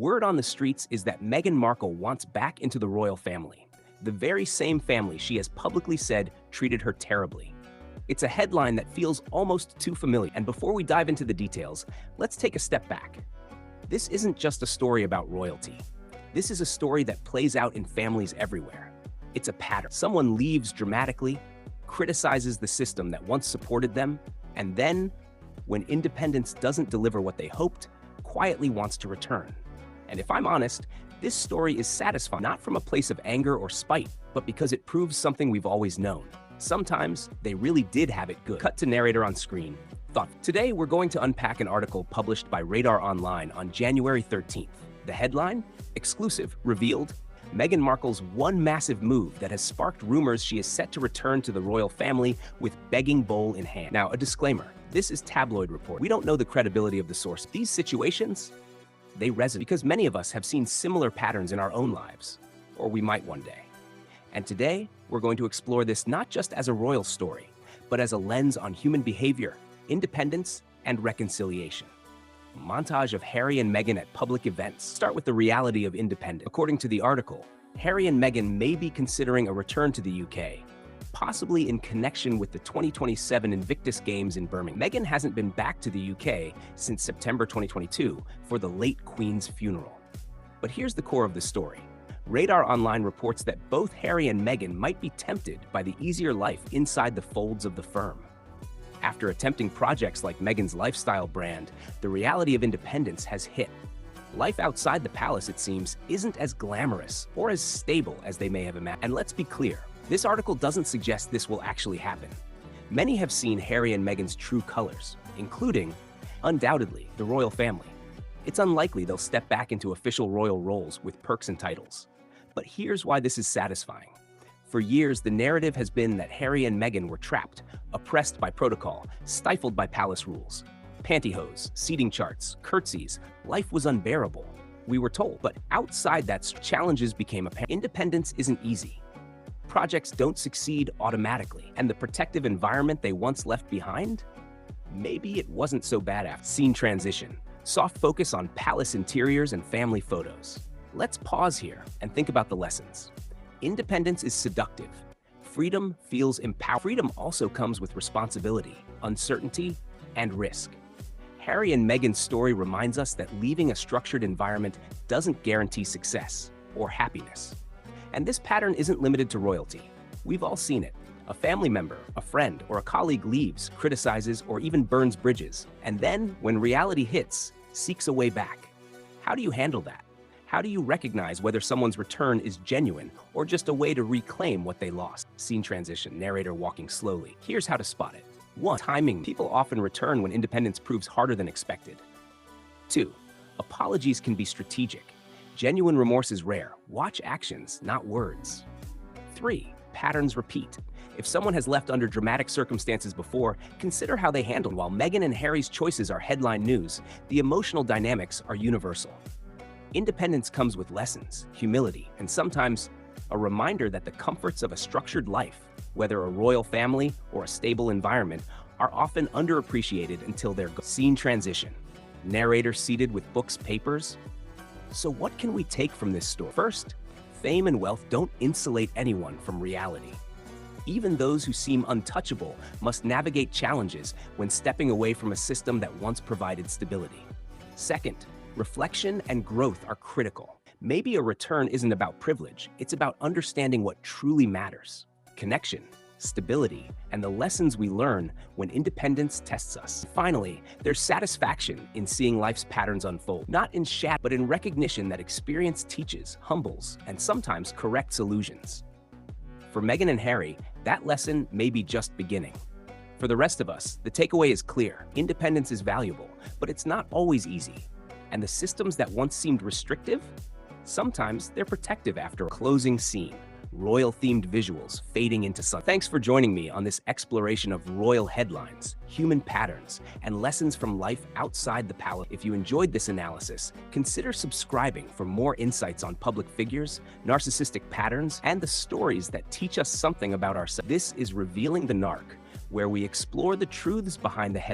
Word on the streets is that Meghan Markle wants back into the royal family, the very same family she has publicly said treated her terribly. It's a headline that feels almost too familiar, and before we dive into the details, let's take a step back. This isn't just a story about royalty. This is a story that plays out in families everywhere. It's a pattern. Someone leaves dramatically, criticizes the system that once supported them, and then, when independence doesn't deliver what they hoped, quietly wants to return. And if I'm honest, this story is satisfying, not from a place of anger or spite, but because it proves something we've always known. Sometimes they really did have it good. Cut to narrator on screen. Thought. Today, we're going to unpack an article published by Radar Online on January 13th. The headline? Exclusive, revealed. Meghan Markle's one massive move that has sparked rumors she is set to return to the royal family with begging bowl in hand. Now, a disclaimer. This is tabloid report. We don't know the credibility of the source. These situations, they resonate because many of us have seen similar patterns in our own lives, or we might one day. And today, we're going to explore this not just as a royal story, but as a lens on human behavior, independence, and reconciliation. Montage of Harry and Meghan at public events. Start with the reality of independence. According to the article, Harry and Meghan may be considering a return to the UK, possibly in connection with the 2027 Invictus Games in Birmingham. Meghan hasn't been back to the UK since September 2022 for the late Queen's funeral. But here's the core of the story. Radar Online reports that both Harry and Meghan might be tempted by the easier life inside the folds of the firm. After attempting projects like Meghan's lifestyle brand, the reality of independence has hit. Life outside the palace, it seems, isn't as glamorous or as stable as they may have imagined. And let's be clear, this article doesn't suggest this will actually happen. Many have seen Harry and Meghan's true colors, including, undoubtedly, the royal family. It's unlikely they'll step back into official royal roles with perks and titles. But here's why this is satisfying. For years, the narrative has been that Harry and Meghan were trapped, oppressed by protocol, stifled by palace rules. Pantyhose, seating charts, curtsies, life was unbearable, we were told. But outside that, challenges became apparent. Independence isn't easy. Projects don't succeed automatically, and the protective environment they once left behind? Maybe it wasn't so bad after. Scene transition. Soft focus on palace interiors and family photos. Let's pause here and think about the lessons. Independence is seductive. Freedom feels empowering. Freedom also comes with responsibility, uncertainty, and risk. Harry and Meghan's story reminds us that leaving a structured environment doesn't guarantee success or happiness. And this pattern isn't limited to royalty. We've all seen it. A family member, a friend, or a colleague leaves, criticizes, or even burns bridges, and then, when reality hits, seeks a way back. How do you handle that? How do you recognize whether someone's return is genuine or just a way to reclaim what they lost? Scene transition, narrator walking slowly. Here's how to spot it. 1. Timing. People often return when independence proves harder than expected. 2. Apologies can be strategic. Genuine remorse is rare. Watch actions, not words. 3. Patterns repeat. If someone has left under dramatic circumstances before, consider how they handled. While Meghan and Harry's choices are headline news, the emotional dynamics are universal. Independence comes with lessons, humility, and sometimes a reminder that the comforts of a structured life, whether a royal family or a stable environment, are often underappreciated until they're gone. Scene transition. Narrator seated with books, papers. So what can we take from this story? First, fame and wealth don't insulate anyone from reality. Even those who seem untouchable must navigate challenges when stepping away from a system that once provided stability. Second, reflection and growth are critical. Maybe a return isn't about privilege, it's about understanding what truly matters. Connection, stability, and the lessons we learn when independence tests us. Finally, there's satisfaction in seeing life's patterns unfold, not in shadow, but in recognition that experience teaches, humbles, and sometimes corrects illusions. For Meghan and Harry, that lesson may be just beginning. For the rest of us, the takeaway is clear. Independence is valuable, but it's not always easy. And the systems that once seemed restrictive, sometimes they're protective after a closing scene. Royal-themed visuals fading into sun. Thanks for joining me on this exploration of royal headlines, human patterns, and lessons from life outside the palace. If you enjoyed this analysis, consider subscribing for more insights on public figures, narcissistic patterns, and the stories that teach us something about ourselves. This is Revealing the Narc, where we explore the truths behind the headlines.